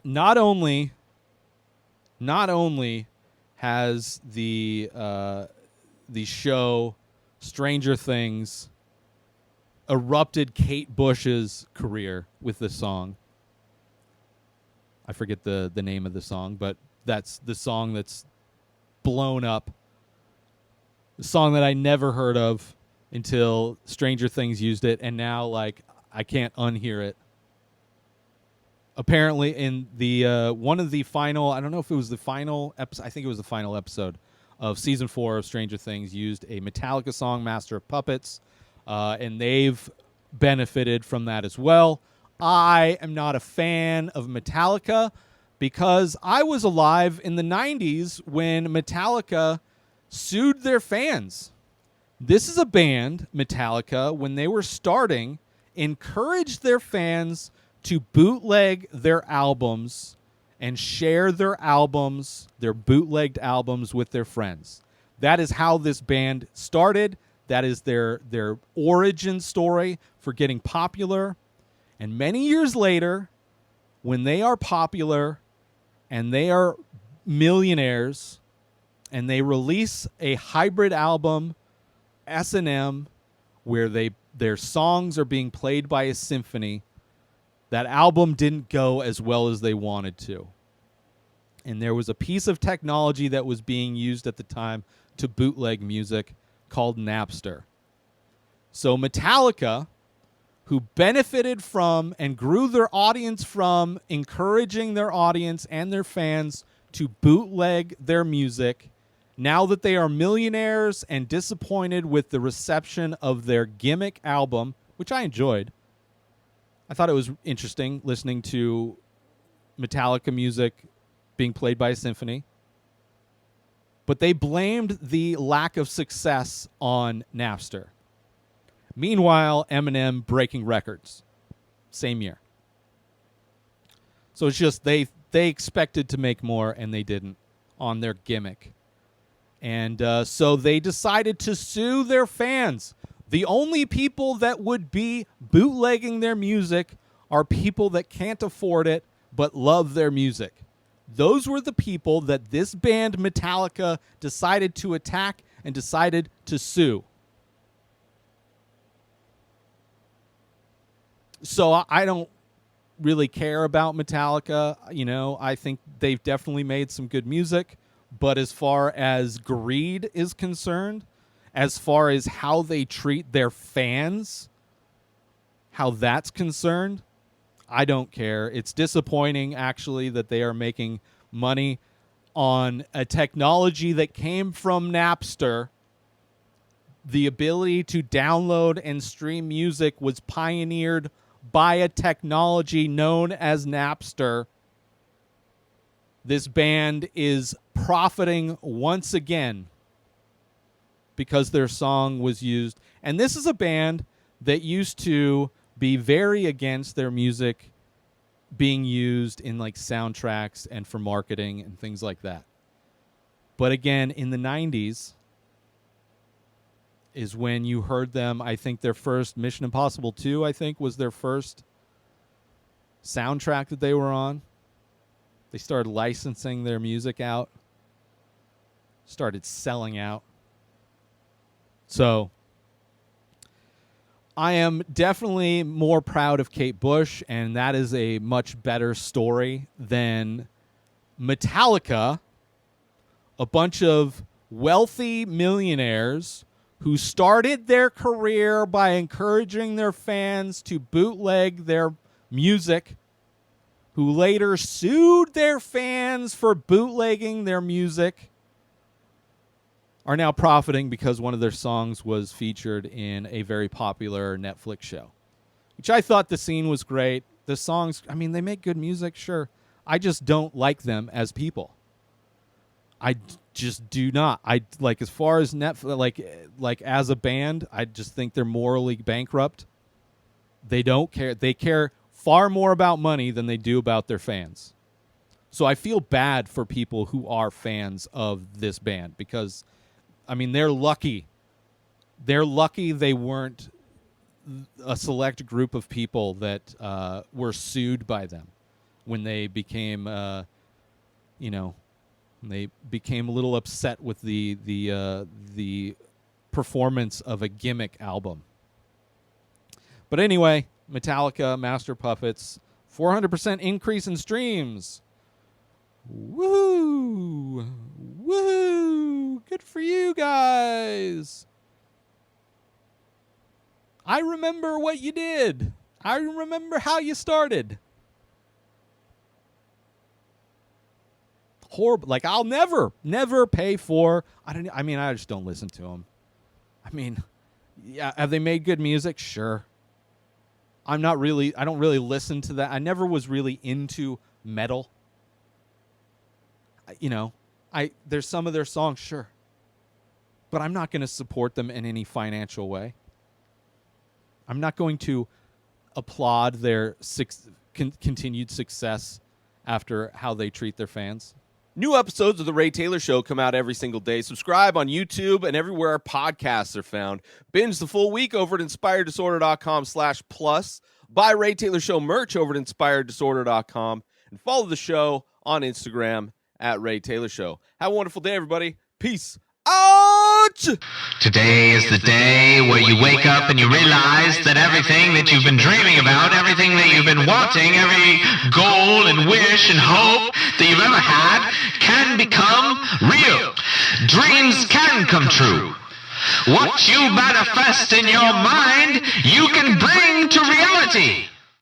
not only not only has the show Stranger Things erupted Kate Bush's career with the song. I forget the name of the song, but that's the song that's blown up. The song that I never heard of until Stranger Things used it, and now like I can't unhear it. Apparently, in the one of the final, I don't know if it was the final episode. I think it was the final episode of season 4 of Stranger Things. Used a Metallica song, "Master of Puppets," and they've benefited from that as well. I am not a fan of Metallica because I was alive in the 90s when Metallica sued their fans. This is a band, Metallica, when they were starting, encouraged their fans to bootleg their albums and share their albums, their bootlegged albums, with their friends. That is how this band started. That is their origin story for getting popular. And many years later, when they are popular and they are millionaires and they release a hybrid album, S&M, where their songs are being played by a symphony, that album didn't go as well as they wanted to. And there was a piece of technology that was being used at the time to bootleg music called Napster. So Metallica, who benefited from and grew their audience from encouraging their audience and their fans to bootleg their music, now that they are millionaires and disappointed with the reception of their gimmick album, which I enjoyed. I thought it was interesting listening to Metallica music being played by a symphony. But they blamed the lack of success on Napster. Meanwhile, Eminem breaking records. Same year. So it's just they expected to make more and they didn't on their gimmick. And so they decided to sue their fans. The only people that would be bootlegging their music are people that can't afford it but love their music. Those were the people that this band Metallica decided to attack and decided to sue. So I don't really care about Metallica. You know, I think they've definitely made some good music. But as far as greed is concerned, as far as how they treat their fans, how that's concerned, I don't care. It's disappointing, actually, that they are making money on a technology that came from Napster. The ability to download and stream music was pioneered by a technology known as Napster. This band is profiting once again because their song was used. And this is a band that used to be very against their music being used in like soundtracks and for marketing and things like that. But again, in the 90s is when you heard them. I think their first Mission Impossible 2, I think, was their first soundtrack that they were on. They started licensing their music out, started selling out. So I am definitely more proud of Kate Bush, and that is a much better story than Metallica, a bunch of wealthy millionaires who started their career by encouraging their fans to bootleg their music, who later sued their fans for bootlegging their music, are now profiting because one of their songs was featured in a very popular Netflix show, which I thought the scene was great. The songs, I mean, they make good music, sure. I just don't like them as people. I just do not. I like, as far as Netflix, like as a band, I just think they're morally bankrupt. They don't care. They care far more about money than they do about their fans. So I feel bad for people who are fans of this band because, I mean, they're lucky. They're lucky they weren't a select group of people that were sued by them. when they became, they became a little upset with the performance of a gimmick album. But anyway, Metallica, Master Puppets, 400% increase in streams. Woo! Woo! Good for you guys. I remember what you did. I remember how you started. Horrible. Like, I'll never pay for. I just don't listen to them. I mean, yeah, have they made good music? Sure. I don't really listen to that. I never was really into metal. There's some of their songs, sure. But I'm not going to support them in any financial way. I'm not going to applaud their continued success after how they treat their fans. New episodes of The Ray Taylor Show come out every single day. Subscribe on YouTube and everywhere our podcasts are found. Binge the full week over at InspiredDisorder.com/plus. Buy Ray Taylor Show merch over at InspiredDisorder.com. And follow the show on Instagram at Ray Taylor Show. Have a wonderful day, everybody. Peace out! Today is the day where you wake up and you realize that everything that you've been dreaming about, everything that you've been wanting, every goal and wish and hope that you've ever had can become real. Dreams can come true. What you manifest in your mind, you can bring to reality.